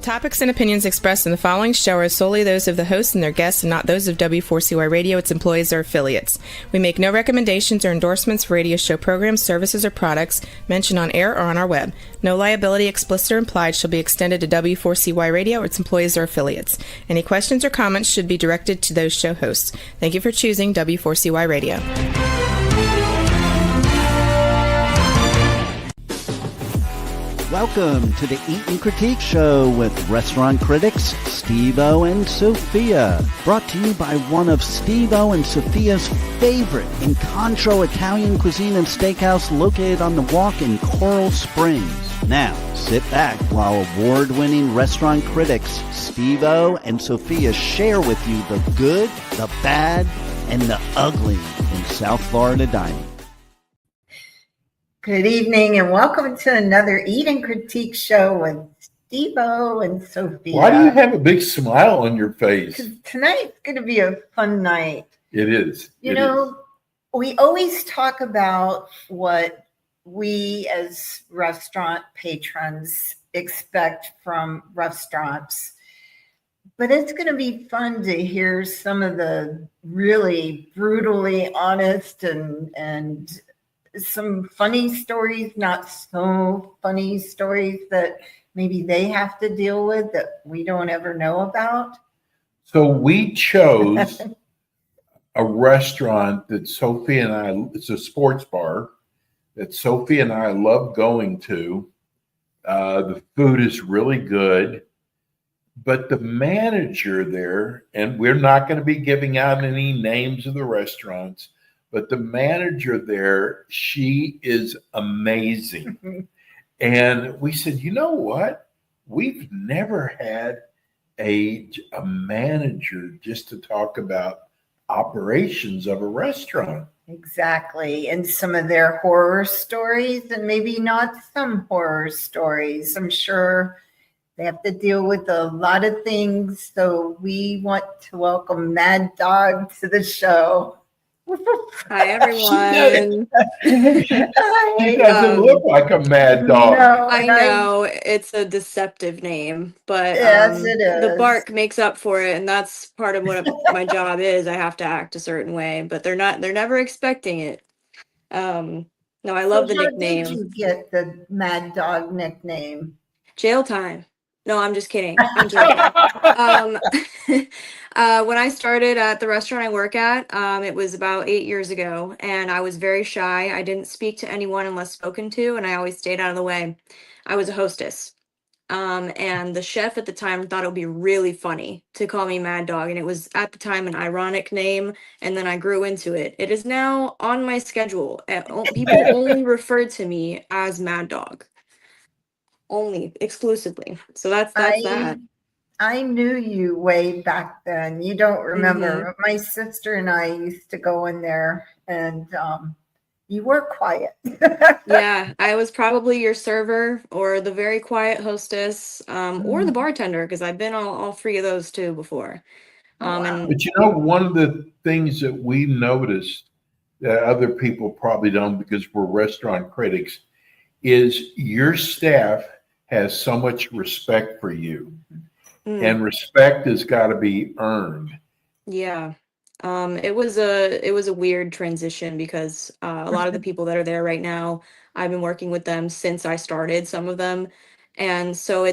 Topics and opinions expressed in the following show are solely those of the hosts and their guests and not those of W4CY Radio, its employees, or affiliates. We make no recommendations or endorsements for radio show programs, services, or products mentioned on air or on our web. No liability, explicit or implied, shall be extended to W4CY Radio, its employees, or affiliates. Any questions or comments should be directed to those show hosts. Thank you for choosing W4CY Radio. Welcome to the Eat and Critique Show with restaurant critics Steve-O and Sophia. Brought to you by one of Steve-O and Sophia's favorite Incontro Italian cuisine and steakhouse located on the Walk in Coral Springs. Now, sit back while award-winning restaurant critics Steve-O and Sophia share with you the good, the bad, and the ugly in South Florida dining. Good evening and welcome to another Eat and Critique Show with Steve-O and Sophia. Why do you have a big smile on your face? Because tonight's going to be a fun night. It is. You know, we always talk about what we as restaurant patrons expect from restaurants. But it's going to be fun to hear some of the really brutally honest and some funny stories, not so funny stories that maybe they have to deal with that we don't ever know about. So we chose a restaurant that Sophie and I, it's a sports bar that Sophie and I love going to. The food is really good, but the manager there, and we're not going to be giving out any names of the restaurants, but the manager there, she is amazing. And we said, you know what? We've never had a manager just to talk about operations of a restaurant. Exactly. And some of their horror stories and maybe not some horror stories. I'm sure they have to deal with a lot of things. So we want to welcome Mad Dog to the show. Hi, everyone. She doesn't look like a mad dog. No, I know it's a deceptive name, but yes, it is. The bark makes up for it, and that's part of what my job is. I have to act a certain way, but they're never expecting it. No, I love the nickname. How did you get the Mad Dog nickname? Jail time. No, I'm just kidding. I'm joking. When I started at the restaurant I work at, it was about 8 years ago, and I was very shy. I didn't speak to anyone unless spoken to, and I always stayed out of the way. I was a hostess. And the chef at the time thought it would be really funny to call me Mad Dog, and it was at the time an ironic name, and then I grew into it. It is now on my schedule. People only refer to me as Mad Dog. Only exclusively. So that's that. I knew you way back then. You don't remember. My sister and I used to go in there and you were quiet. Yeah, I was probably your server or the very quiet hostess or the bartender, because I've been all three of those too before. But you know, one of the things that we noticed that other people probably don't because we're restaurant critics is your staff has so much respect for you. And respect has got to be earned. Yeah. It was a weird transition because a lot of the people that are there right now, I've been working with them since I started, some of them. And so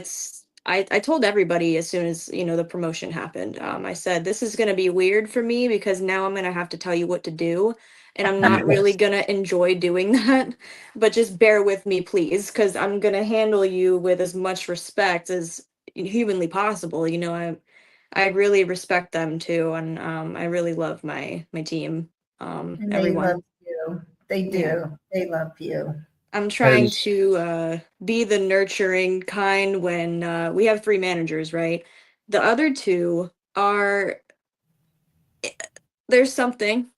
I told everybody as soon as, the promotion happened, I said, this is going to be weird for me because now I'm going to have to tell you what to do. And I'm not really going to enjoy doing that, but just bear with me, please, because I'm going to handle you with as much respect as humanly possible. I really respect them too, and I really love my team. And everyone. They love you. They do. Yeah. They love you. I'm trying to be the nurturing kind when we have 3 managers, right? The other 2 are there's something.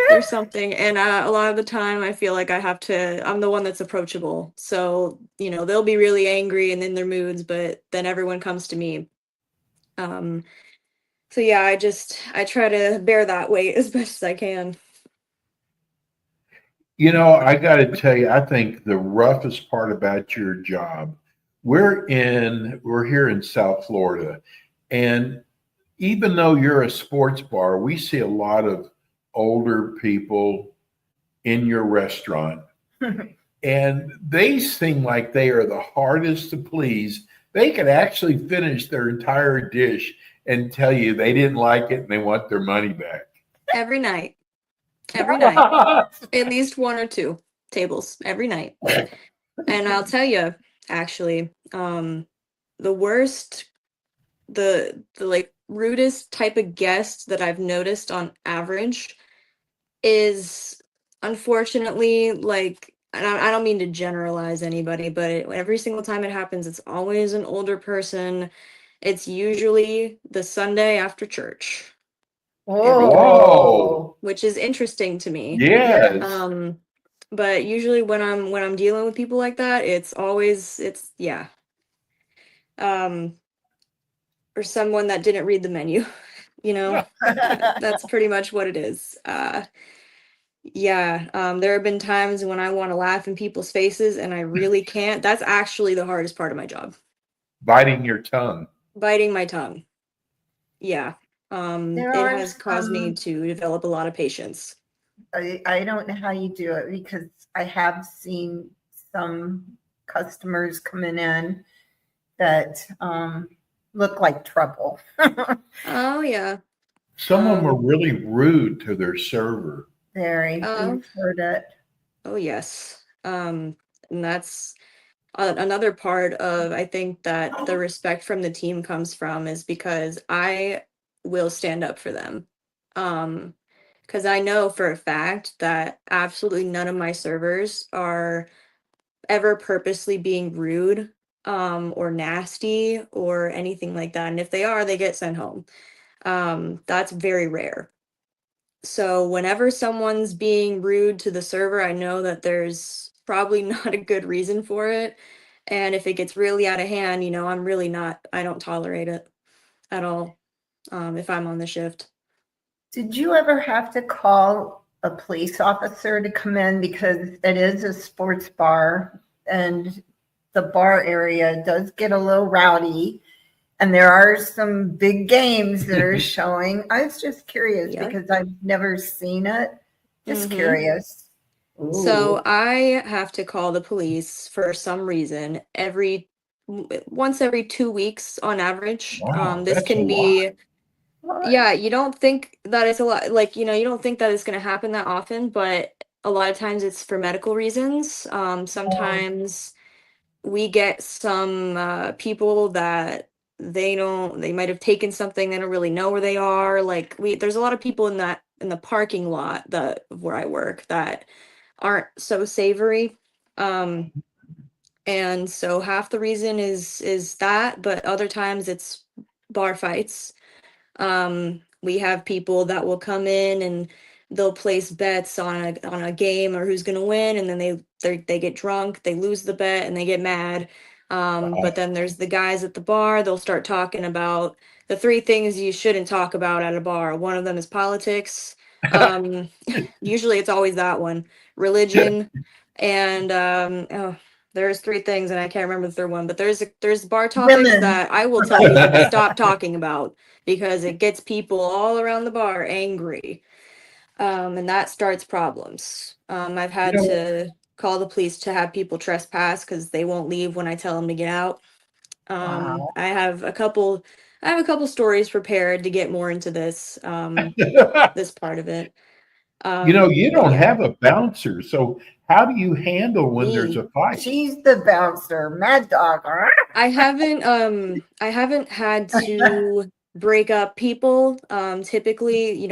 There's something, and a lot of the time I feel like I'm the one that's approachable. So, they'll be really angry and in their moods, but then everyone comes to me. So yeah, I try to bear that weight as best as I can. I got to tell you, I think the roughest part about your job we're here in South Florida, and even though you're a sports bar, we see a lot of older people in your restaurant, and they seem like they are the hardest to please. They could actually finish their entire dish and tell you they didn't like it and they want their money back. Every night. Every night. At least one or two tables every night. And I'll tell you, actually, the worst, the like rudest type of guest that I've noticed on average is unfortunately like, and I don't mean to generalize anybody, but every single time it happens, it's always an older person. It's usually the Sunday after church, Whoa. which is interesting to me. Yes. But usually when I'm dealing with people like that, it's yeah. Or someone that didn't read the menu, you know. That's pretty much what it is. Yeah, there have been times when I want to laugh in people's faces and I really can't. That's actually the hardest part of my job. Biting your tongue. Biting my tongue. Yeah. There It are has caused me to develop a lot of patience. I don't know how you do it because I have seen some customers coming in that look like trouble. Oh yeah. Some of them are really rude to their server. Very, we've heard it. Oh yes. And that's another part of, I think, that the respect from the team comes from is because I will stand up for them. Because I know for a fact that absolutely none of my servers are ever purposely being rude or nasty or anything like that. And if they are, they get sent home. That's very rare. So whenever someone's being rude to the server, I know that there's probably not a good reason for it. And if it gets really out of hand, I don't tolerate it at all if I'm on the shift. Did you ever have to call a police officer to come in because it is a sports bar and the bar area does get a little rowdy and there are some big games that are showing? I was just curious because I've never seen it. Just curious. Ooh. So I have to call the police for some reason once every 2 weeks on average. Wow, This that's can a be What? Yeah, you don't think that it's a lot, like, you don't think that it's going to happen that often, but a lot of times it's for medical reasons. Sometimes we get some people that they might have taken something, they don't really know where they are. Like there's a lot of people in the parking lot where I work that aren't so savory. And so half the reason is that, but other times it's bar fights. We have people that will come in and they'll place bets on a game or who's going to win, and then they get drunk, they lose the bet, and they get mad. But then there's the guys at the bar. They'll start talking about the three things you shouldn't talk about at a bar. One of them is politics. Usually it's always that one, religion, and there's three things, and I can't remember the third one. But there's bar topics Women. that I will tell you to stop talking about because it gets people all around the bar angry, and that starts problems. I've had to call the police to have people trespass because they won't leave when I tell them to get out. Wow. I have a couple stories prepared to get more into this this part of it. You don't have a bouncer, so how do you handle when there's a fight? She's the bouncer, Mad Dog. I haven't had to break up people. Typically,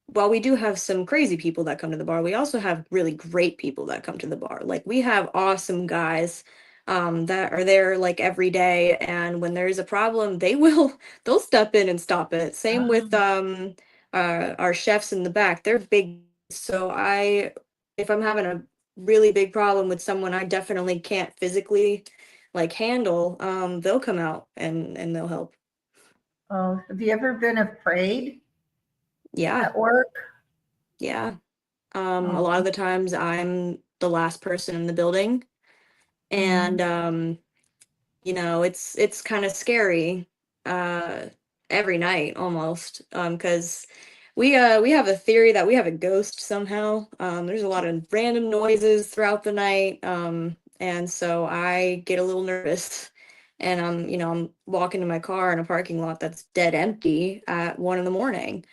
while we do have some crazy people that come to the bar, we also have really great people that come to the bar. Like we have awesome guys that are there like every day, and when there's a problem, they'll step in and stop it. Same with our chefs in the back. They're big, so if I'm having a really big problem with someone I definitely can't physically like handle, they'll come out and they'll help. Oh, have you ever been afraid Yeah. at work? Yeah. A lot of the times I'm the last person in the building, and it's kind of scary every night almost, because we have a theory that we have a ghost somehow. There's a lot of random noises throughout the night, and so I get a little nervous, and I'm walking to my car in a parking lot that's dead empty at 1 in the morning.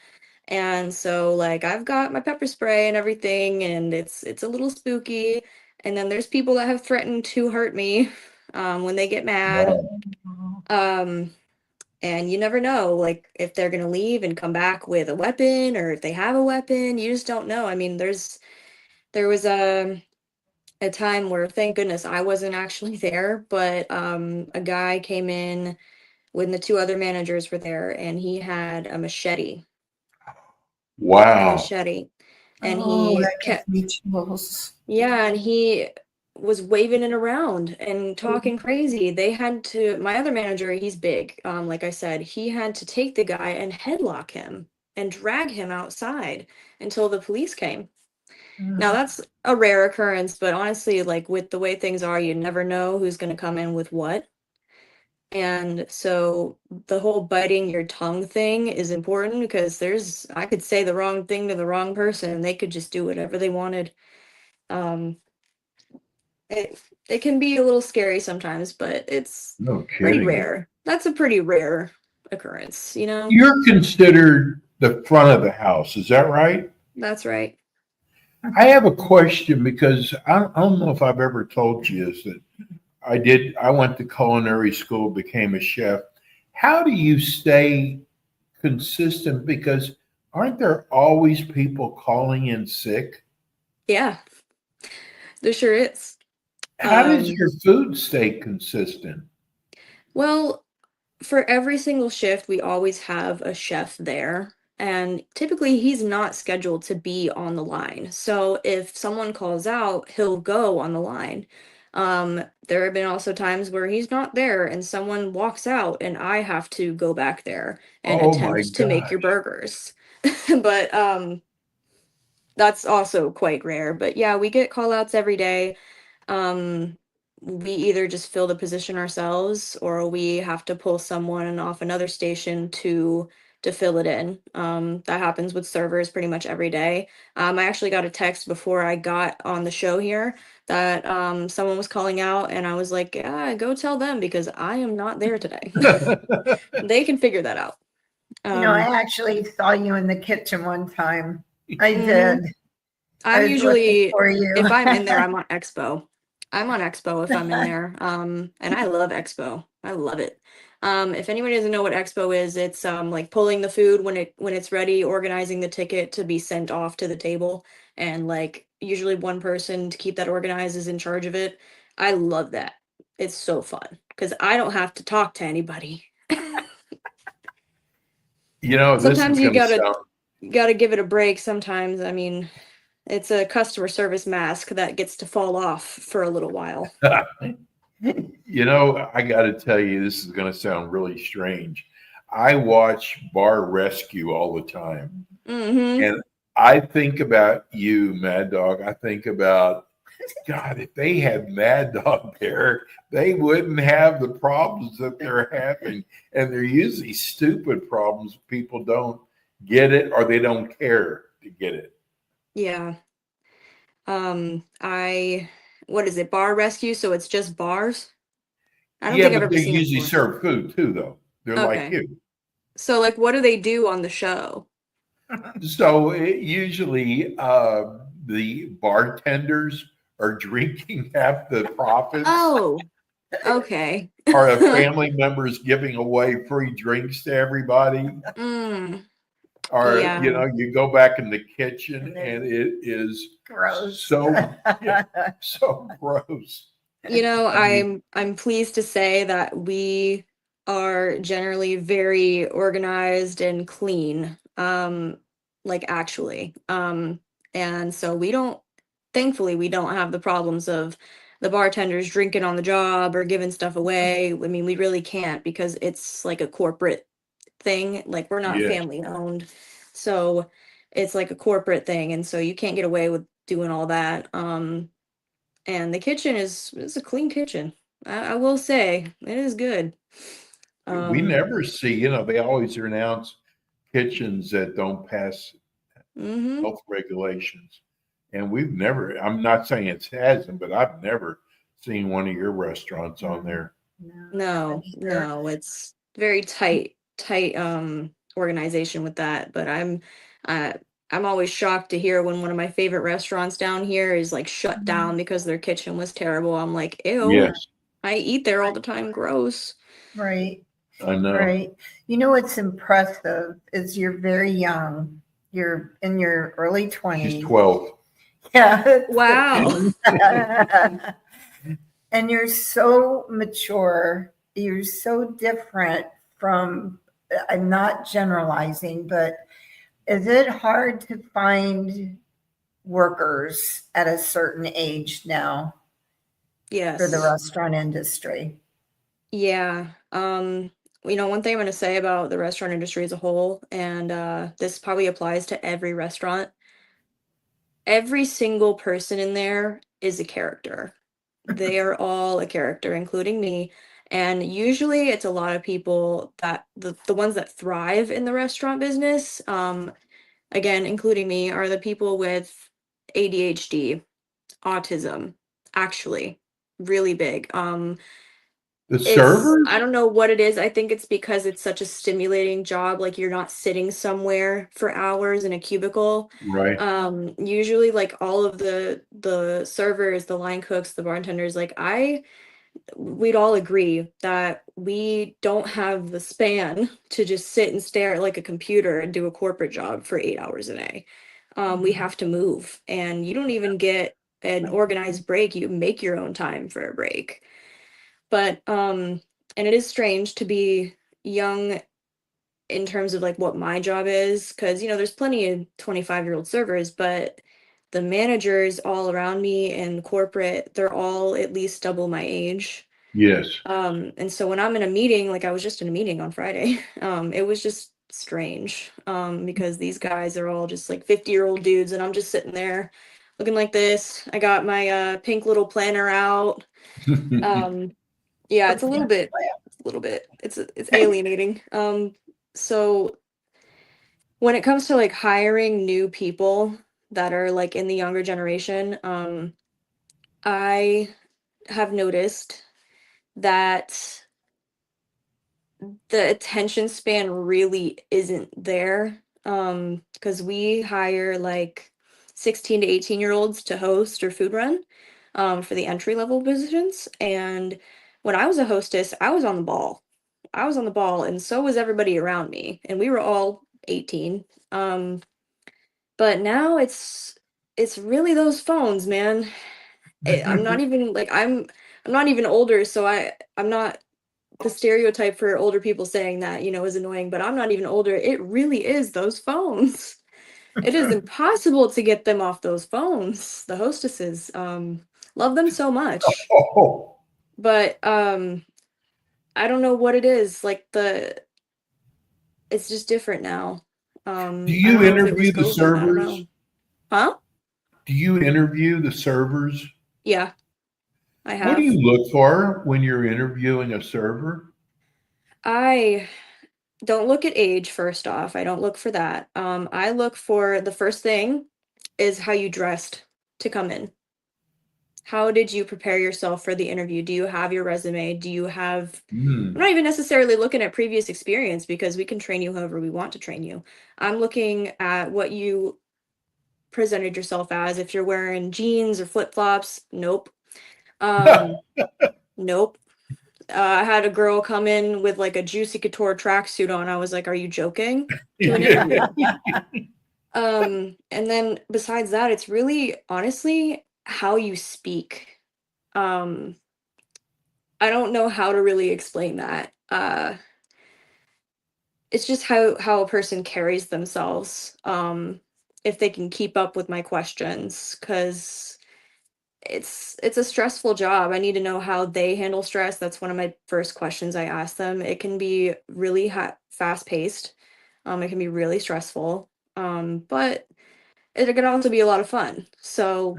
And so like I've got my pepper spray and everything, and it's a little spooky. And then there's people that have threatened to hurt me when they get mad. Um, and you never know, like if they're gonna leave and come back with a weapon, or if they have a weapon. You just don't know. I mean, there was a time where, thank goodness, I wasn't actually there, but a guy came in when the two other managers were there, and he had a machete. A Wow. machete. And Oh, he that gives kept, me chills. yeah, and he was waving it around and talking crazy. They had to, my other manager, he's big. Like I said, he had to take the guy and headlock him and drag him outside until the police came. Now that's a rare occurrence, but honestly, like with the way things are, you never know who's going to come in with what. And so the whole biting your tongue thing is important, because I could say the wrong thing to the wrong person and they could just do whatever they wanted. Um, it it can be a little scary sometimes, but it's No pretty kidding. rare. That's a pretty rare occurrence, you know? You're considered the front of the house, is that right? That's right. I have a question because I don't know if I've ever told you this, that I went to culinary school, became a chef. How do you stay consistent? Because aren't there always people calling in sick? Yeah, there sure is. How does Um, your food stay consistent? well, for every single shift, we always have a chef there. And typically, he's not scheduled to be on the line. So if someone calls out, he'll go on the line. There have been also times where he's not there and someone walks out, and I have to go back there and Oh my attempt to make God. your burgers. But that's also quite rare. But yeah, we get call outs every day. Um, we either just fill the position ourselves, or we have to pull someone off another station to fill it in. That happens with servers pretty much every day. I actually got a text before I got on the show here that someone was calling out, and I was like, yeah, go tell them because I am not there today. They can figure that out. I Um, actually saw you in the kitchen one time. I mhm. did. I I'm was looking usually, for you. if I'm in there, I'm on Expo. I'm on Expo if I'm in there. And I love Expo. I love it. If anybody doesn't know what Expo is, it's like pulling the food when it's ready, organizing the ticket to be sent off to the table, and like usually one person to keep that organized is in charge of it. I love that. It's so fun because I don't have to talk to anybody. This is Sometimes you going to gotta give it a break sometimes. I mean, it's a customer service mask that gets to fall off for a little while. sound, I got to tell you, this is going to sound really strange. I watch Bar Rescue all the time. Mm-hmm. And I think about you, Mad Dog. I think about, God, if they had Mad Dog there, they wouldn't have the problems that they're having. And they're usually stupid problems. People don't get it or they don't care to get it. Yeah. I what is it? Bar rescue, so it's just bars? I don't Yeah, think I've but ever they seen it usually before. serve food too, though. They're like Okay. you. So like what do they do on the show? So usually the bartenders are drinking half the profits. Oh, okay. Are the family members giving away free drinks to everybody? Mm, Or, yeah. you go back in the kitchen and it is Gross. so gross. I mean, I'm pleased to say that we are generally very organized and clean. Like actually. And so thankfully we don't have the problems of the bartenders drinking on the job or giving stuff away. I mean, we really can't because it's like a corporate thing. Like we're not yeah. family owned. So it's like a corporate thing, and so you can't get away with doing all that. And the kitchen is a clean kitchen. I will say it is good. We never see, they always announce kitchens that don't pass Mhm. health regulations. And we've never, I'm not saying it hasn't, but I've never seen one of your restaurants on there. No, I No, haven't either. no, it's very tight organization with that. But uh I'm always shocked to hear when one of my favorite restaurants down here is like shut down because their kitchen was terrible. I'm like, ew, Yes, I eat there all the time. Gross. Right, I know. right. You know what's impressive is you're very young. You're in your early She's 20s. 12. Yeah. Wow. And you're so mature. You're so different from, I'm not generalizing, but is it hard to find workers at a certain age now for the Yes. restaurant industry? Yeah. One thing I'm gonna say about the restaurant industry as a whole, and this probably applies to every restaurant, every single person in there is a character. They are all a character, including me. And usually it's a lot of people that the ones that thrive in the restaurant business, again, including me, are the people with ADHD, autism, actually, really big. The It's servers? I don't know what it is. I think it's because it's such a stimulating job, like you're not sitting somewhere for hours in a cubicle. Right. Usually like all of the servers, the line cooks, the bartenders, like we'd all agree that we don't have the span to just sit and stare at like a computer and do a corporate job for 8 hours a day. We have to move, and you don't even get an organized break. You make your own time for a break. But and it is strange to be young in terms of like what my job is, because there's plenty of 25-year-old servers, but the managers all around me in corporate, they're all at least double my age. Yes. And so when I'm in a meeting, like I was just in a meeting on Friday, it was just strange. Because these guys are all just like 50-year-old dudes, and I'm just sitting there looking like this. I got my pink little planner out. Um, yeah, it's alienating. So when it comes to like hiring new people that are like in the younger generation, I have noticed that the attention span really isn't there. Because we hire like 16 to 18-year-olds to host or food run, for the entry level positions. And when I was a hostess, I was on the ball. I was on the ball, and so was everybody around me, and we were all 18. But now it's really those phones, man. I'm not even like I'm not even older, so I'm not the stereotype for older people saying that, is annoying, but I'm not even older. It really is those phones. It is impossible to get them off those phones. The hostesses, love them so much, Oh, but I don't know what it is. Like it's just different now. do I you don't know if it was interview the COVID. I don't servers? know. Huh? Do you interview the servers? Yeah, I What do have. you look for when you're interviewing a server? I don't look at age first off. I don't look for that. I look for the first thing is how you dressed to come in. How did you prepare yourself for the interview? Do you have your resume? Do you have I'm Hmm. not even necessarily looking at previous experience because we can train you however we want to train you. I'm looking at what you presented yourself as. If you're wearing jeans or flip-flops, nope. Um, nope. I had a girl come in with like a Juicy Couture tracksuit on. I was like, "Are you joking?" To an interview. And then besides that, it's really honestly how you speak. Um, I don't know how to really explain that. It's just how a person carries themselves. If they can keep up with my questions, because it's a stressful job. I need to know how they handle stress. That's one of my first questions I ask them. It can be really fast paced. It can be really stressful. But it can also be a lot of fun. So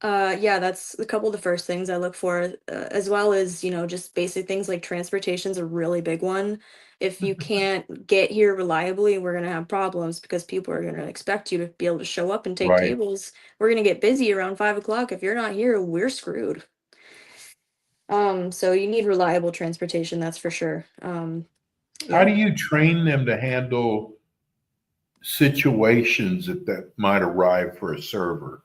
Yeah, that's a couple of the first things I look for, as well as, just basic things like transportation's a really big one. If you can't get here reliably, we're gonna have problems because people are gonna expect you to be able to show up and take Right. tables. We're gonna get busy around 5 o'clock. If you're not here, we're screwed. So you need reliable transportation, that's for sure. How Yeah. do you train them to handle situations that might arrive for a server?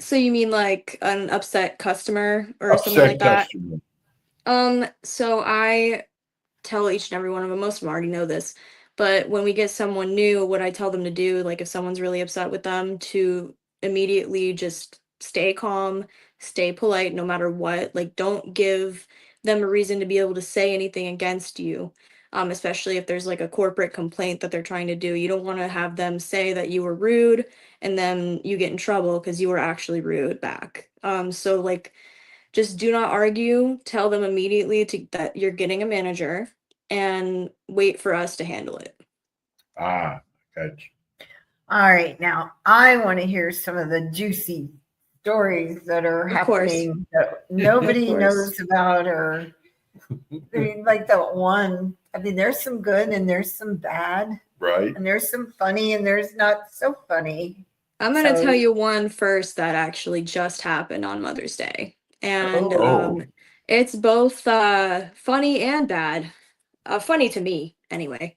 So you mean like an upset customer or something Upset like that? customer. So I tell each and every one of them, most of them already know this, but when we get someone new, what I tell them to do, like if someone's really upset with them, to immediately just stay calm, stay polite no matter what. Like don't give them a reason to be able to say anything against you. Especially if there's like a corporate complaint that they're trying to do. You don't want to have them say that you were rude and then you get in trouble because you were actually rude back. So like just do not argue. Tell them immediately that you're getting a manager and wait for us to handle it. Ah, gotcha. All right, now I want to hear some of the juicy stories that are Of course. happening that nobody Of course. knows about, or I mean, like the one. I mean, there's some good and there's some bad, Right. and there's some funny and there's not so funny. I'm going to So- tell you one first that actually just happened on Mother's Day. And Oh. it's both funny and bad. Funny to me, anyway.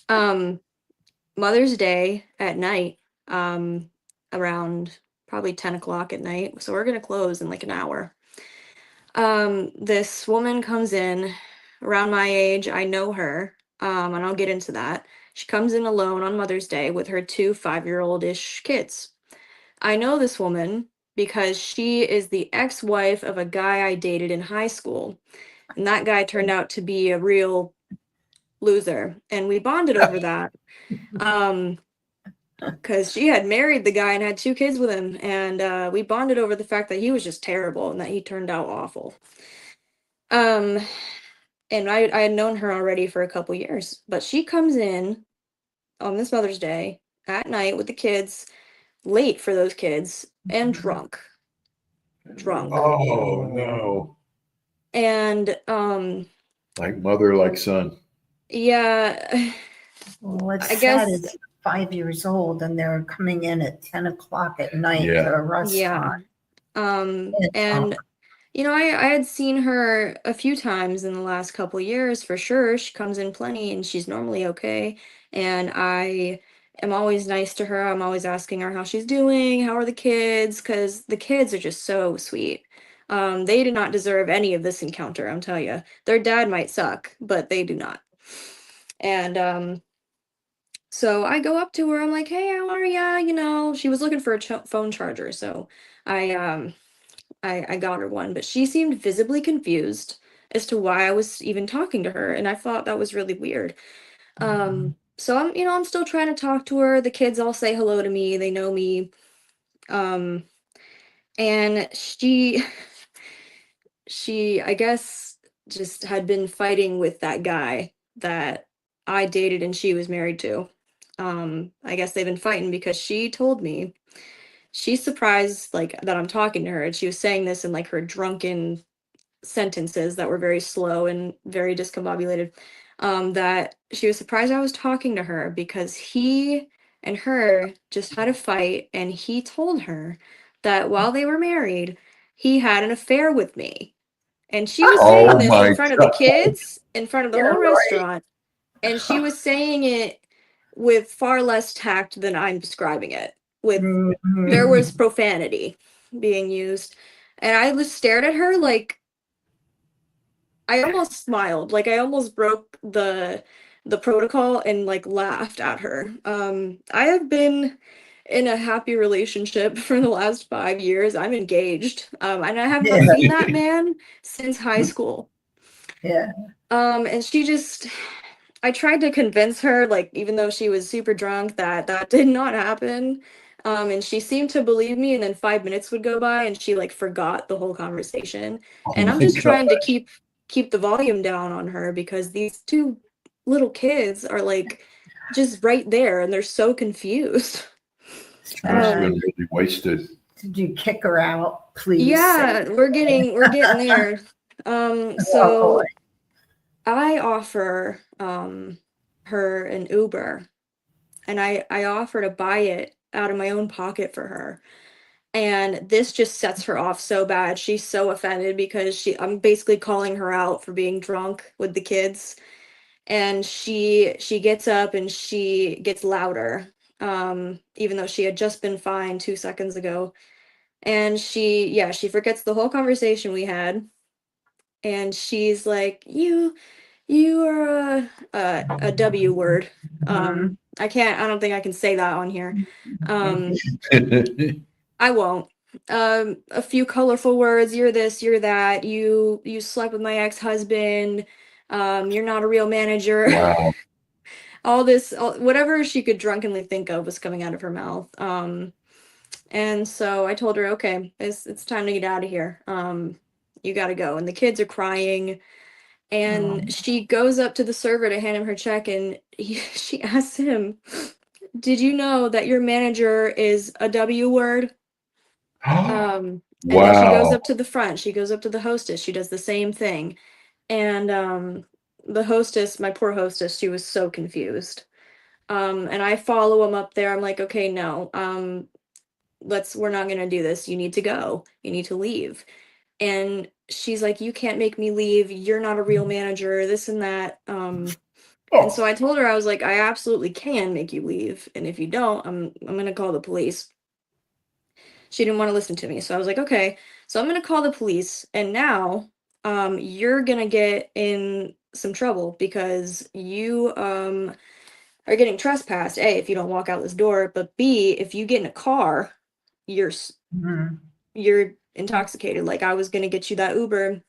Mother's Day at night, around probably 10 o'clock at night. So we're going to close in like an hour. This woman comes in around my age. I know her, and I'll get into that. She comes in alone on Mother's Day with her two 5-year-old-ish kids. I know this woman because she is the ex-wife of a guy I dated in high school. And that guy turned out to be a real loser. And we bonded over that. Because she had married the guy and had 2 kids with him. And we bonded over the fact that he was just terrible and that he turned out awful. And I had known her already for a couple years. But she comes in on this Mother's Day at night with the kids, late for those kids, and drunk. Oh no. And Like mother, like son. yeah, Well, what's I sad guess is 5 years old and they're coming in at 10 o'clock at night Yeah. to a restaurant. and I had seen her a few times in the last couple years for sure. She comes in plenty and she's normally okay. And I am always nice to her. I'm always asking her how she's doing, how are the kids, because the kids are just so sweet. They did not deserve any of this encounter, I'm telling you. Their dad might suck, but they do not. And so I go up to her. I'm like, "Hey, how are ya?" She was looking for a phone charger, so I got her one, but she seemed visibly confused as to why I was even talking to her, and I thought that was really weird. So I'm still trying to talk to her. The kids all say hello to me. They know me. And she I guess just had been fighting with that guy that I dated and she was married to. I guess they've been fighting because she told me she's surprised like that I'm talking to her, and she was saying this in like her drunken sentences that were very slow and very discombobulated. That she was surprised I was talking to her because he and her just had a fight, and he told her that while they were married, he had an affair with me. And she was saying Oh this my in front of the God. kids, in front of the Yeah, whole right. restaurant. And she was saying it with far less tact than I'm describing it. With Mhm. there was profanity being used. And I just stared at her like I almost smiled. Like I almost broke the protocol and like laughed at her. I have been in a happy relationship for the last 5 years. I'm engaged. And I have not Yeah. seen that man since high school. Yeah. And she just I tried to convince her, like, even though she was super drunk, that did not happen. And she seemed to believe me, and then 5 minutes would go by and she like forgot the whole conversation. Oh And I'm my just trying to God. keep the volume down on her because these 2 little kids are like just right there and they're so confused. Must have Um, been really wasted. Did you kick her out? Please. Yeah, we're getting there. Oh, So boy. I offer her an Uber, and I offer to buy it out of my own pocket for her. And this just sets her off so bad. She's so offended because I'm basically calling her out for being drunk with the kids. And she gets up and she gets louder. Even though she had just been fine 2 seconds ago. And she forgets the whole conversation we had. And she's like, you are a W word. I don't think I can say that on here. I won't. A few colorful words, you're this, you're that, you slept with my ex-husband, you're not a real manager. Wow. All this, whatever she could drunkenly think of was coming out of her mouth. And so I told her, okay, it's time to get out of here. You got to go. And the kids are crying. And she goes up to the server to hand him her check, and she asks him, "Did you know that your manager is a W word?" And then she goes Wow. up to the front. She goes up to the hostess. She does the same thing. And the hostess, my poor hostess, she was so confused. And I follow him up there. I'm like, okay, no, we're not gonna do this. You need to go. You need to leave. And she's like, you can't make me leave. You're not a real manager, this and that. And so I told her, I was like, I absolutely can make you leave. And if you don't, I'm gonna call the police. She didn't want to listen to me. So I was like, okay, so I'm gonna call the police. And now you're gonna get in some trouble because you are getting trespassed. A, if you don't walk out this door, but B, if you get in a car, you're intoxicated. Like, I was gonna get you that Uber.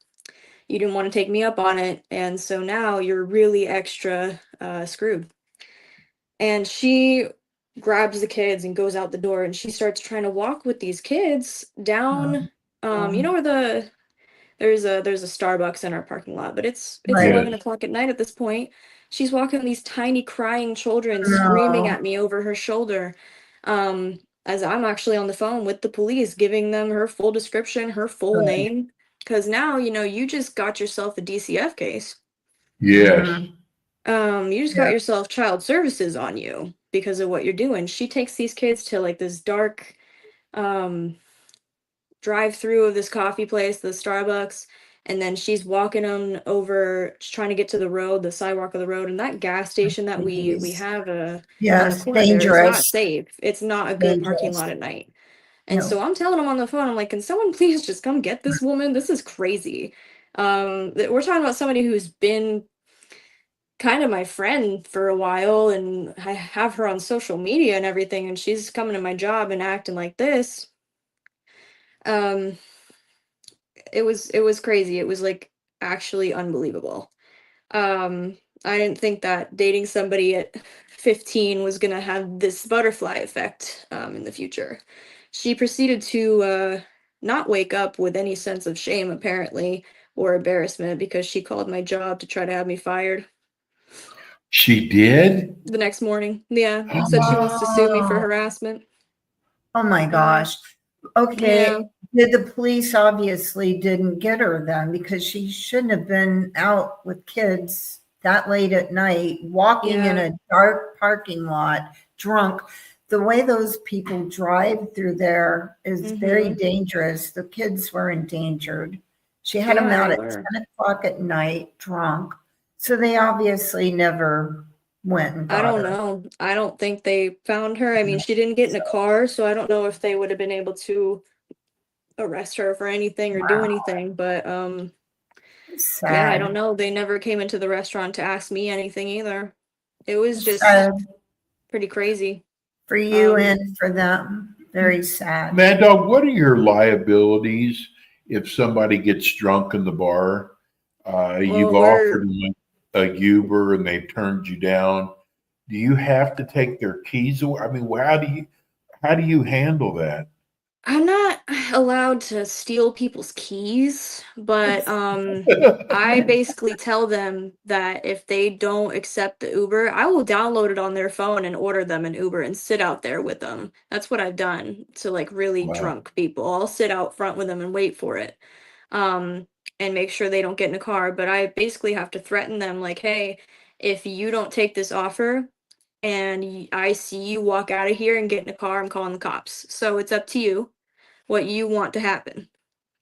You didn't want to take me up on it, and so now you're really extra screwed. And she grabs the kids and goes out the door, and she starts trying to walk with these kids down. You know where there's a Starbucks in our parking lot, but it's Right. 11 o'clock at night at this point. She's walking with these tiny crying children screaming at me over her shoulder. As I'm actually on the phone with the police, giving them her full description, her full name. Because now, you just got yourself a DCF case. Yes. You just got yourself child services on you because of what you're doing. She takes these kids to like this dark drive-through of this coffee place, the Starbucks, and then she's walking them over, trying to get to the road, the sidewalk of the road, and that gas station that we have on the corner there is not safe. It's not a good parking lot at night. And so I'm telling them on the phone, I'm like, can someone please just come get this woman? This is crazy. We're talking about somebody who's been kind of my friend for a while, and I have her on social media and everything, and she's coming to my job and acting like this. It was crazy. It was like actually unbelievable. I didn't think that dating somebody at 15 was gonna have this butterfly effect in the future. She proceeded to not wake up with any sense of shame, apparently, or embarrassment, because she called my job to try to have me fired She did? the next morning. Yeah, said she wants to sue me for harassment. Oh my gosh. Okay. Yeah. The police obviously didn't get her then, because she shouldn't have been out with kids that late at night, walking in a dark parking lot, drunk. The way those people drive through there is very dangerous. The kids were endangered. She had them out at 10 o'clock at night, drunk. So they obviously never went and got I don't her. know. I don't think they found her. I mean, she didn't get in a car, so I don't know if they would have been able to arrest her for anything or do anything. But Sad. yeah, I don't know. They never came into the restaurant to ask me anything either. It was just pretty crazy. For you and for them. Very sad. Mad Dog, what are your liabilities if somebody gets drunk in the bar? You've offered them a Uber and they turned you down. Do you have to take their keys away? I mean, how do you handle that? I'm not allowed to steal people's keys, but I basically tell them that if they don't accept the Uber, I will download it on their phone and order them an Uber and sit out there with them. That's what I've done to like really Wow. drunk people. I'll sit out front with them and wait for it. Um and make sure they don't get in a car, but I basically have to threaten them like, "Hey, if you don't take this offer and I see you walk out of here and get in a car, I'm calling the cops." So it's up to you what you want to happen.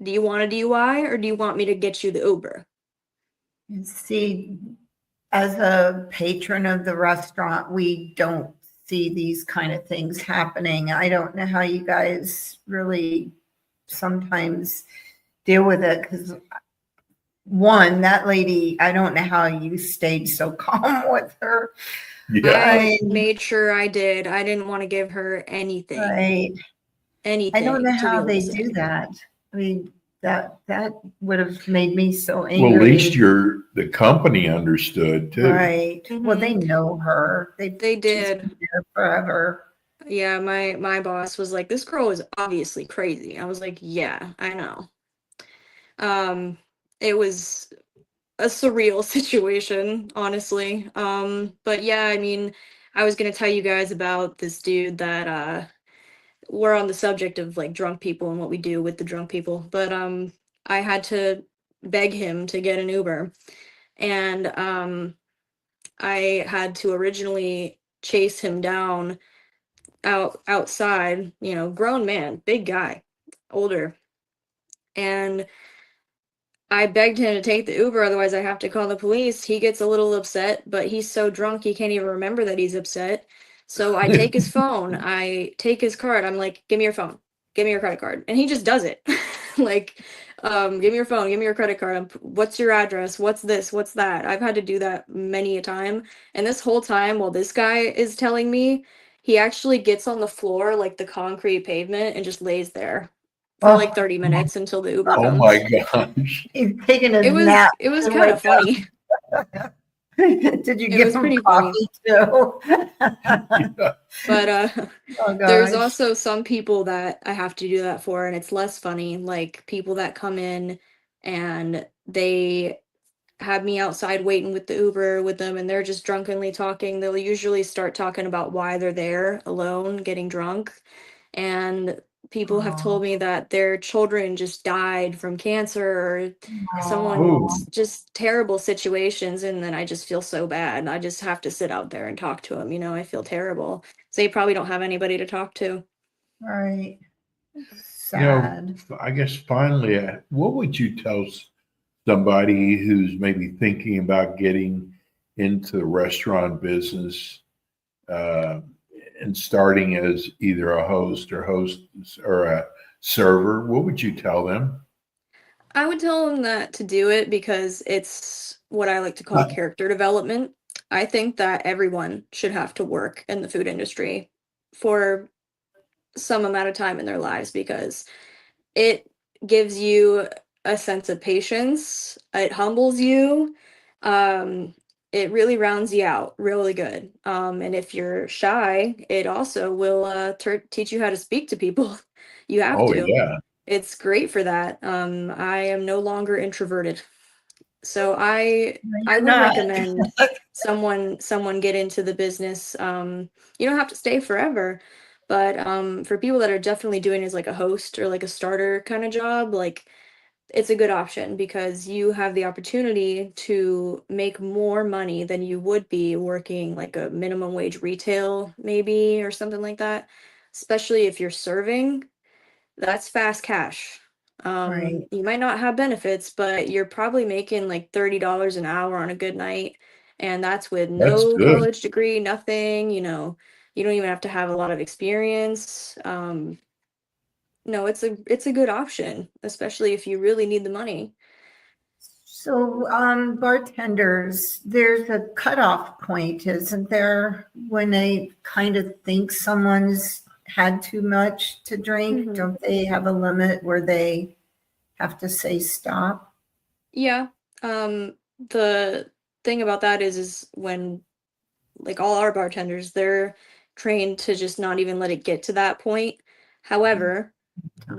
Do you want a DUI or do you want me to get you the Uber? See, as a patron of the restaurant, we don't see these kind of things happening. I don't know how you guys really sometimes deal with it because one, that lady, I don't know how you stayed so calm with her. Yeah. I made sure I did. I didn't want to give her anything. Right. I don't know Anything to be how able to they say. do that. I mean, that would have made me so Well, at angry. least the company understood too. Right. Well, they know her. They She's did. been there forever. Yeah, my boss was like, "This girl is obviously crazy." I was like, "Yeah, I know." It was a surreal situation, honestly. But yeah, I mean, I was gonna tell you guys about this dude that we're on the subject of like drunk people and what we do with the drunk people. But I had to beg him to get an Uber. And I had to originally chase him down outside, you know, grown man, big guy, older. And I begged him to take the Uber, otherwise I have to call the police. He gets a little upset, but he's so drunk he can't even remember that he's upset. So I take his phone, I take his card. I'm like, "Give me your phone. Give me your credit card." And he just does it. Like, "Give me your phone, give me your credit card. What's your address? What's this? What's that?" I've had to do that many a time. And this whole time while this guy is telling me, he actually gets on the floor, like the concrete pavement, and just lays there for like 30 minutes until the Uber Oh comes. my gosh. He's taking a It nap. was to kind wake of funny. up. Did you It give was him pretty funny. coffee too? Yeah. But Oh there's gosh. also some people that I have to do that for, and it's less funny, like people that come in and they have me outside waiting with the Uber with them and they're just drunkenly talking. They'll usually start talking about why they're there alone, getting drunk. And people have told me that their children just died from cancer or Ooh. just terrible situations. And then I just feel so bad. I just have to sit out there and talk to them. You know, I feel terrible. So they probably don't have anybody to talk to. Right. You know, Sad. I guess finally, what would you tell somebody who's maybe thinking about getting into the restaurant business uh, and starting as either a host or a server? What would you tell them? I would tell them that to do it because it's what I like to call character development. I think that everyone should have to work in the food industry for some amount of time in their lives because it gives you a sense of patience, it humbles you, um, it really rounds you out really good. And if you're shy, it also will teach you how to speak to people. You have Oh to. yeah. It's great for that. I am no longer introverted. So I You're would not. recommend someone get into the business. You don't have to stay forever, but for people that are definitely doing it as like a host or like a starter kind of job, like it's a good option because you have the opportunity to make more money than you would be working like a minimum wage retail maybe or something like that, especially if you're serving. That's fast cash. Right. You might not have benefits, but you're probably making like $30 an hour on a good night. And that's with That's no good. college degree, nothing, you know, you don't even have to have a lot of experience. No, it's a good option, especially if you really need the money. So, bartenders, there's a cutoff point, isn't there, when they kind of think someone's had too much to drink? Mhm. Don't they have a limit where they have to say stop? Yeah. The thing about that is when like all our bartenders, they're trained to just not even let it get to that point. However,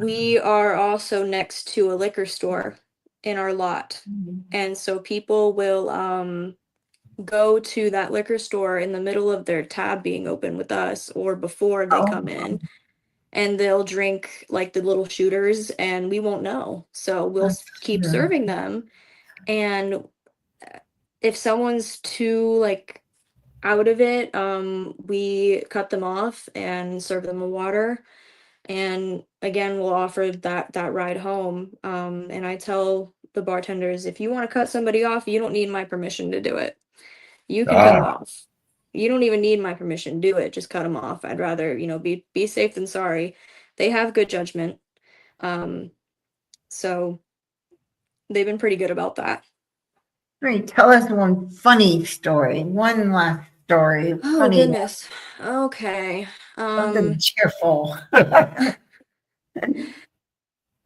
we are also next to a liquor store in our lot. And so people will go to that liquor store in the middle of their tab being open with us or before they Oh, come in, and they'll drink like the little shooters and we won't know. So we'll keep yeah. serving them. And if someone's too like out of it, we cut them off and serve them a water. And again, we'll offer that ride home. And I tell the bartenders, if you want to cut somebody off, you don't need my permission to do it. You can cut them Ah, off. You don't even need my permission. Do it. Just cut them off. I'd rather, be safe than sorry. They have good judgment. Um, so they've been pretty good about that. Great. Tell us one funny story. One last story. Oh Funny. goodness. Okay. Something cheerful.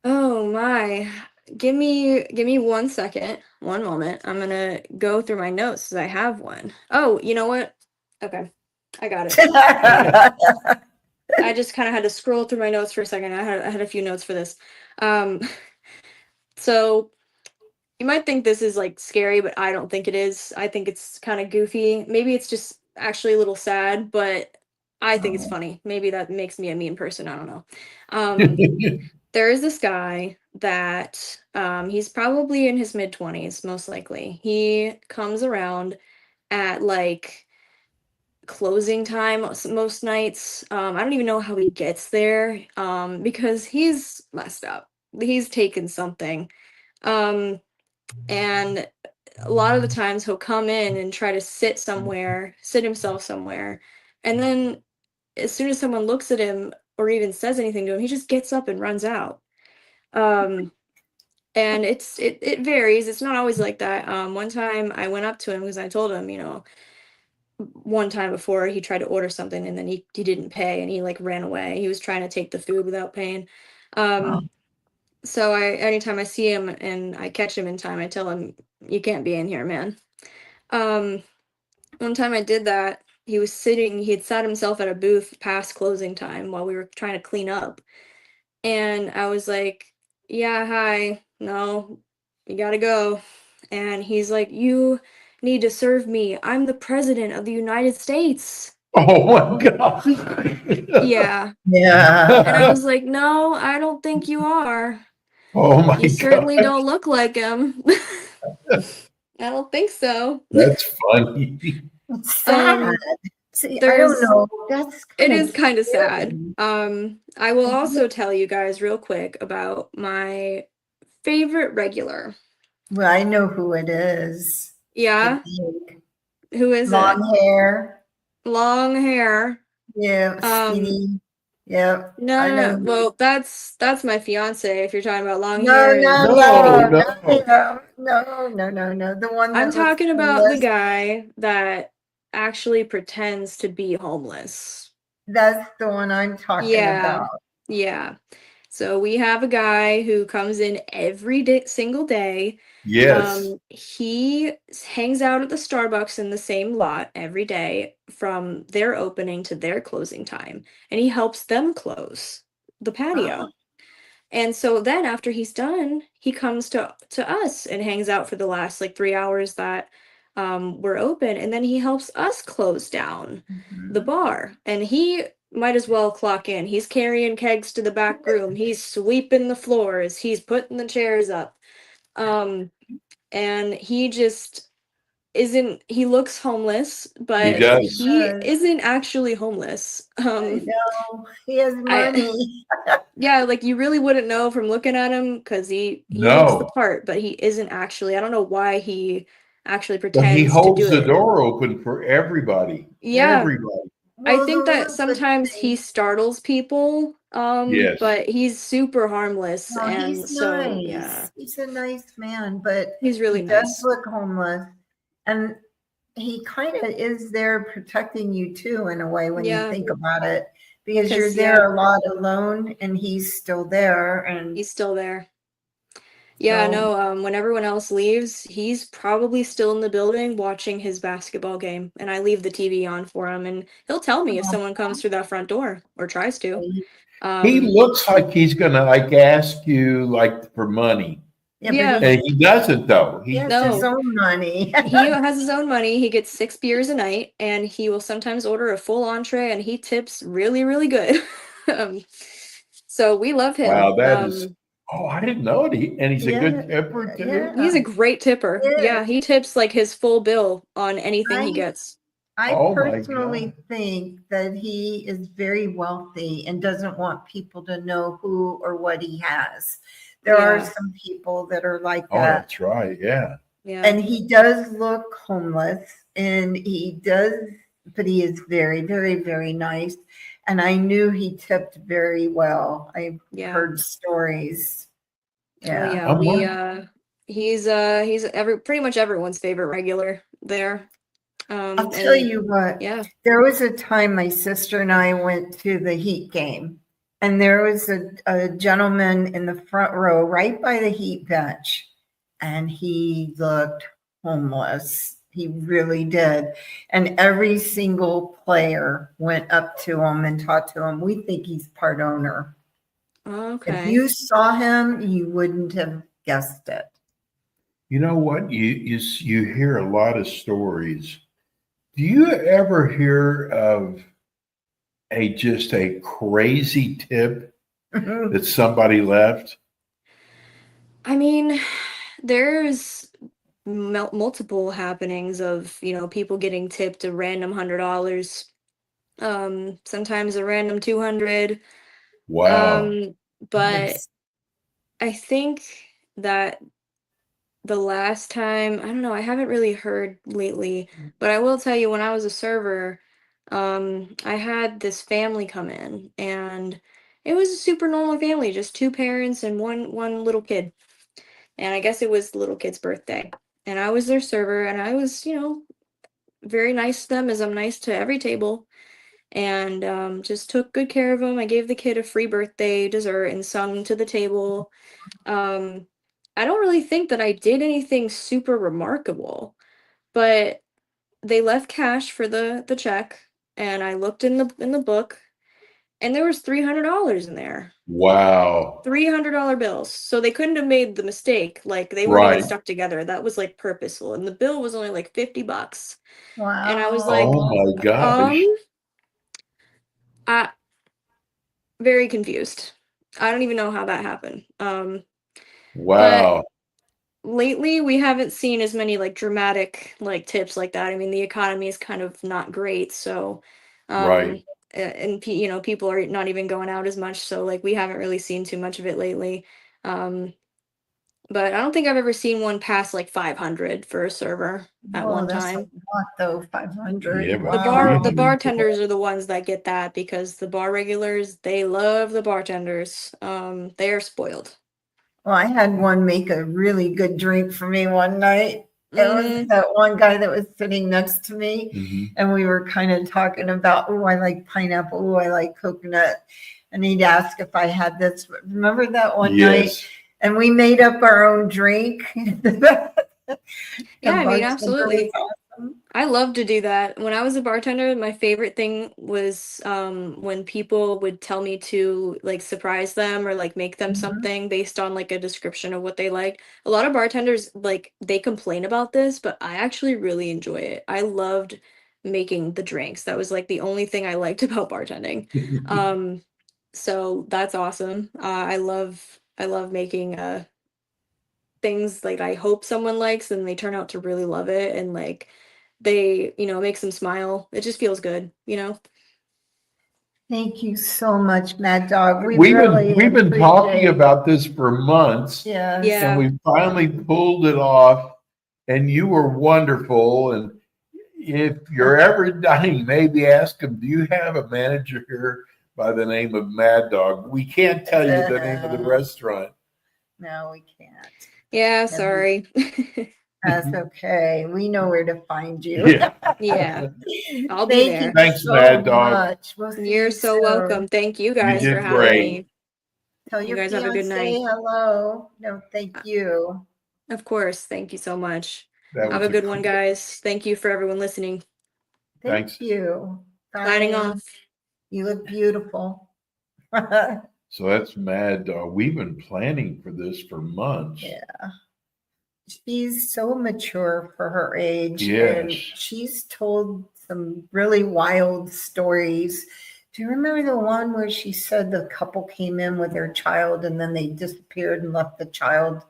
Oh my. Give me 1 second, one moment. I'm gonna go through my notes because I have one. Oh, you know what? Okay. I got it. I just kind of had to scroll through my notes for a second. I had a few notes for this. Um, so you might think this is like scary, but I don't think it is. I think it's kind of goofy. Maybe it's just actually a little sad, but I think it's funny. Maybe that makes me a mean person. I don't know. Um, there is this guy that he's probably in his mid 20s, most likely. He comes around at like closing time most nights. I don't even know how he gets there because he's messed up. He's taken something. Um, and a lot of the times he'll come in and try to sit himself somewhere. And then as soon as someone looks at him or even says anything to him, he just gets up and runs out. Um, and it varies. It's not always like that. One time I went up to him because I told him, one time before he tried to order something and then he didn't pay and he like ran away. He was trying to take the food without paying. So anytime I see him and I catch him in time, I tell him, you can't be in here, man. Um, one time I did that. He had sat himself at a booth past closing time while we were trying to clean up. And I was like, yeah, hi, no, you gotta go. And he's like, you need to serve me. I'm the president of the United States. oh my God. Yeah. Yeah. And I was like, no, I don't think you are. Oh my You certainly God. don't look like him. I don't think so. That's funny. It's sad. Um, See, I don't there's know. That's It kind is of kind of sad. scary. I will also tell you guys real quick about my favorite regular. Well, I know who it is. Yeah, The big who is it? long hair. Long hair. Yeah, Um, skinny. Yep. no, I no, know. no. Well, that's my fiance. If you're talking about long No, hair no, and No, no, skinny, no. no. The one I'm that looks talking about the homeless. guy that actually pretends to be homeless. That's the one I'm talking Yeah, about. yeah. So we have a guy who comes in every day, single day. Yes. He hangs out at the Starbucks in the same lot every day from their opening to their closing time, and he helps them close the patio. And so then after he's done, he comes to us and hangs out for the last like 3 hours that we're open, and then he helps us close down the bar. And he might as well clock in. He's carrying kegs to the back room. He's sweeping the floors. He's putting the chairs up. Um, and he just isn't he looks homeless, He but does. he Does. isn't actually homeless. I know. He has I money. yeah, like you really wouldn't know from looking at him because he looks the No. part, but he isn't actually. I don't know why he actually But he pretends to holds do the it. door open for everybody. Yeah, Everybody. I Well, think the that ones that sometimes he think, startles people, Yes. but he's super harmless, no, and he's so yeah, nice. He's a nice man, but he's really he does nice. look homeless. And he kind of is there protecting you too, in a way, when you Yeah, think about it, because you're because there a lot alone and he's still there. And he's still there. Yeah, so, no, when everyone else leaves, he's probably still in the building watching his basketball game, and I leave the TV on for him, and he'll tell me if someone comes through that front door or tries to. He Um, looks like he's gonna like ask you like for money. Yeah. but And he doesn't though. he has No. his own money. he has his own money. He gets 6 beers a night, and he will sometimes order a full entree, and he tips really, really good. um, so we love him. Wow, that is oh, I didn't know it. And he's a Yeah, good tipper too. yeah. He's a great tipper. Yeah. Yeah, he tips like his full bill on anything he I- gets. I Oh my personally think that he is very wealthy and doesn't want people to know who or what he has. There are Yeah. some people that are like Oh, that. that's right. Yeah. Yeah. And he does look homeless, and he does, but he is very, very, very nice. And I knew he tipped very well. I've Yeah. heard stories. Oh, Yeah. yeah. I'm We wondering- he's pretty much everyone's favorite regular there. I'll tell and you what, yeah. there was a time my sister and I went to the Heat game, and there was a gentleman in the front row right by the Heat bench, and he looked homeless. He really did. And every single player went up to him and talked to him. We think he's part owner. If Okay. you saw him, you wouldn't have guessed it. You know what? You hear a lot of stories. Do you ever hear of just a crazy tip that somebody left? I mean, there's multiple happenings of, people getting tipped a random $100, sometimes a random 200. Wow. But I think that the last time, I don't know, I haven't really heard lately, but I will tell you, when I was a server, I had this family come in, and it was a super normal family, just two parents and one little kid. And I guess it was the little kid's birthday. And I was their server, and I was, very nice to them, as I'm nice to every table, and just took good care of them. I gave the kid a free birthday dessert and sung to the table. I don't really think that I did anything super remarkable, but they left cash for the check, and I looked in the book, and there was $300 in there. Wow. $300 bills. So they couldn't have made the mistake. Like, they weren't even Right. stuck together. That was like purposeful. And the bill was only like $50. Wow. And I was like, Oh my gosh. I very confused. I don't even know how that happened. Wow. Lately we haven't seen as many like dramatic like tips like that. I mean, the economy is kind of not great, so Right. and people are not even going out as much, so like we haven't really seen too much of it lately. But I don't think I've ever seen one pass like 500 for a server at one That's a time. lot, though, 500. Yeah, but The Wow. bartenders are the ones that get that, because the bar regulars, they love the bartenders. They are spoiled. Well, I had one make a really good drink for me one night. It was Mhm. that one guy that was sitting next to me, Mhm. and we were kind of talking about, oh, I like pineapple, oh, I like coconut. And he'd ask if I had this. Remember that one night? Yes. And we made up our own drink. Yeah, I mean, bartender absolutely. was awesome. I love to do that. When I was a bartender, my favorite thing was when people would tell me to like surprise them or like make them Mhm. something based on like a description of what they like. A lot of bartenders, like, they complain about this, but I actually really enjoy it. I loved making the drinks. That was like the only thing I liked about bartending. So that's awesome. I love making things like I hope someone likes, and they turn out to really love it, and like they, it makes them smile. It just feels good. Thank you so much, Mad Dog. We We've really been talking appreciate- about this for months. Yes. Yeah. And we finally pulled it off, and you were wonderful. And if you're ever dying, maybe ask him, do you have a manager here by the name of Mad Dog? We can't tell you the name of the restaurant. No, we can't. Yeah, sorry. That's okay. We know where to find you. Yeah. Yeah, I'll be Thank there. you Thanks, so Mad Dog. much. We'll see You're you so soon. welcome. Thank you guys did for having great. me. Tell You your guys have a good fiance night. hello. No, thank you. Of course. Thank you so much. That Have was a good one, guys. Thank you for everyone listening. Thank Thanks. you. Signing Bye. off. You look beautiful. So that's mad. We've been planning for this for months. Yeah. She's so mature for her age. And Yes. she's told some really wild stories. Do you remember the one where she said the couple came in with their child and then they disappeared and left the child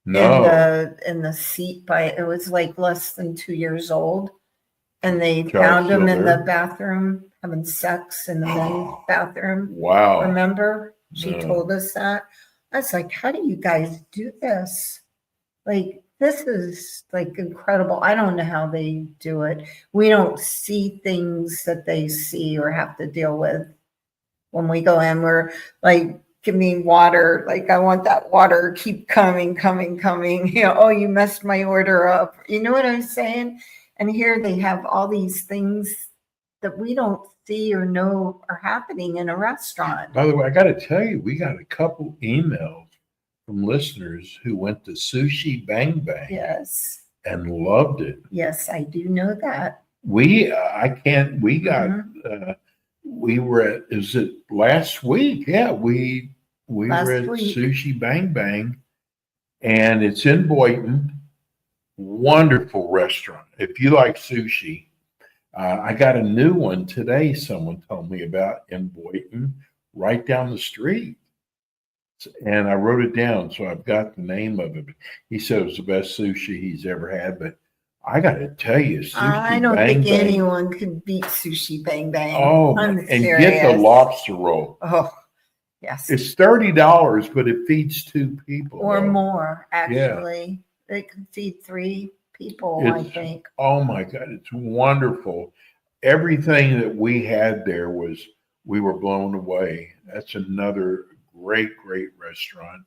No. in the seat by it was like less than 2 years old, and they Child's found him still in there? the bathroom having sex in the men's bathroom. Wow. Remember? She No. told us that. I was like, how do you guys do this? Like, this is like incredible. I don't know how they do it. We don't see things that they see or have to deal with when we go in. We're like, give me water. Like, I want that water. Keep coming. You know, oh, you messed my order up. You know what I'm saying? And here they have all these things that we don't see or know are happening in a restaurant. By the way, I got to tell you, we got a couple emails from listeners who went to Sushi Bang Bang Yes. and loved it. Yes, I do know that. We were at, is it last week? Yeah, we Last were at week. Sushi Bang Bang, and it's in Boynton. Wonderful restaurant. If you like sushi, I got a new one today. Someone told me about in Boynton, right down the street. And I wrote it down, so I've got the name of it. He said it was the best sushi he's ever had, but I got to tell you, Sushi I don't Bang think Bang. anyone could beat Sushi Bang Bang. Oh, I'm and serious. get the lobster roll. Oh, yes. It's $30, but it feeds 2 people. Or though. more, actually. They could feed 3 people, I It's- think. Oh my God, it's wonderful. Everything that we had there we were blown away. That's another great restaurant.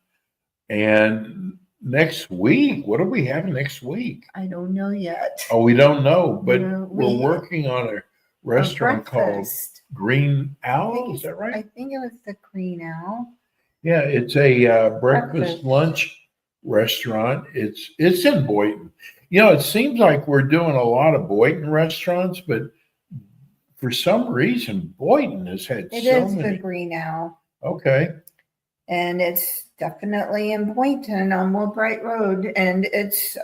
And next week, what do we have next week? I don't know yet. Oh, we don't know, but No, we're working on a restaurant called Breakfast. Green I Owl. think Is that right? I think it was the Green Owl. Yeah, it's a breakfast Breakfast. lunch restaurant. It's in Boynton. You know, it seems like we're doing a lot of Boynton restaurants, but for some reason, Boynton has had It so is the many. Green Owl. Okay. And it's definitely in Boynton on Woolbright Road. And it's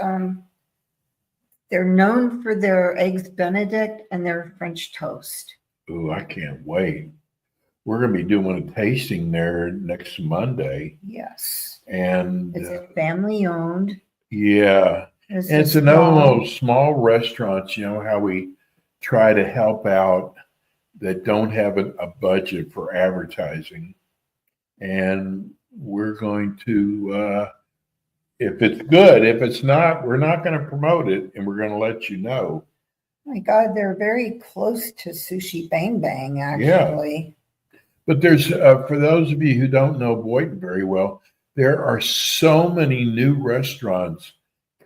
they're known for their eggs Benedict and their French toast. Ooh, I can't wait. We're going to be doing a tasting there next Monday. Yes. And It's family owned. yeah, It's, and it's a another one small- of those small restaurants, you know, how we try to help out that don't have a budget for advertising. And we're going to, if it's good, if it's not, we're not going to promote it, and we're going to let you know. My God, they're very close to Sushi Bang Bang, actually. But there's, for those of you who don't know Boynton very well, there are so many new restaurants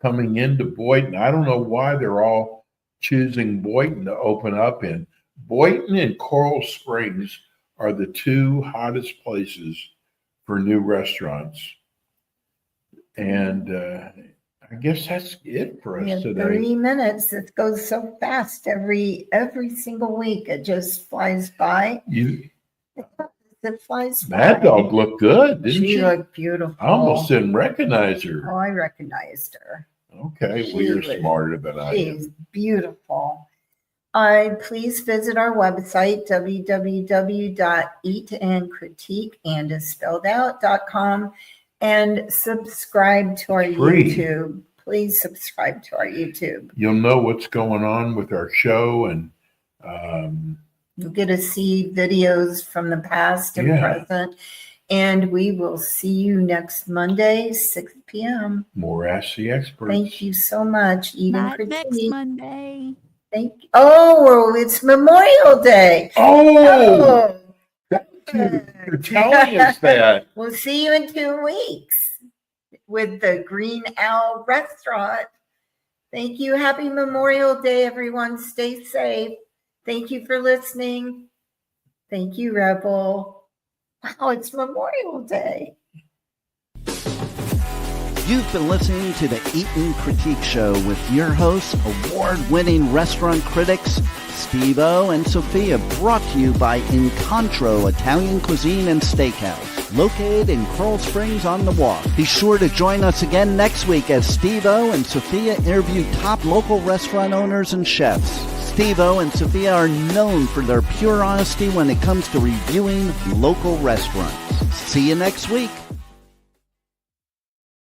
coming into Boynton. I don't know why they're all choosing Boynton to open up in. Boynton and Coral Springs are the 2 hottest places for new restaurants. And I guess that's it for We us have today. 30 minutes. It goes so fast every single week. It just flies by. It flies by. Mad Dog looked good, didn't She she? looked beautiful. I almost didn't recognize her. Oh, I recognized her. Okay, well, She you're was- smarter than I am. She's beautiful. Please visit our website, www.eatandcritique.com, and subscribe to our Free. YouTube. Please subscribe to our YouTube. You'll know what's going on with our show, and You'll get to see videos from the past and Yeah. present. And we will see you next Monday, 6 p.m. more Ask the Experts. Thank you so much. Eat and Not next Critique. Monday. Thank you. Oh, it's Memorial Day. Oh, Oh. you're telling us that. We'll see you in 2 weeks with the Green Owl Restaurant. Thank you. Happy Memorial Day, everyone. Stay safe. Thank you for listening. Thank you, Rebel. Wow, it's Memorial Day. You've been listening to the Eatin' Critique Show with your hosts, award-winning restaurant critics Steve-O and Sophia, brought to you by Incontro Italian Cuisine and Steakhouse, located in Coral Springs on the Walk. Be sure to join us again next week as Steve-O and Sophia interview top local restaurant owners and chefs. Steve-O and Sophia are known for their pure honesty when it comes to reviewing local restaurants. See you next week.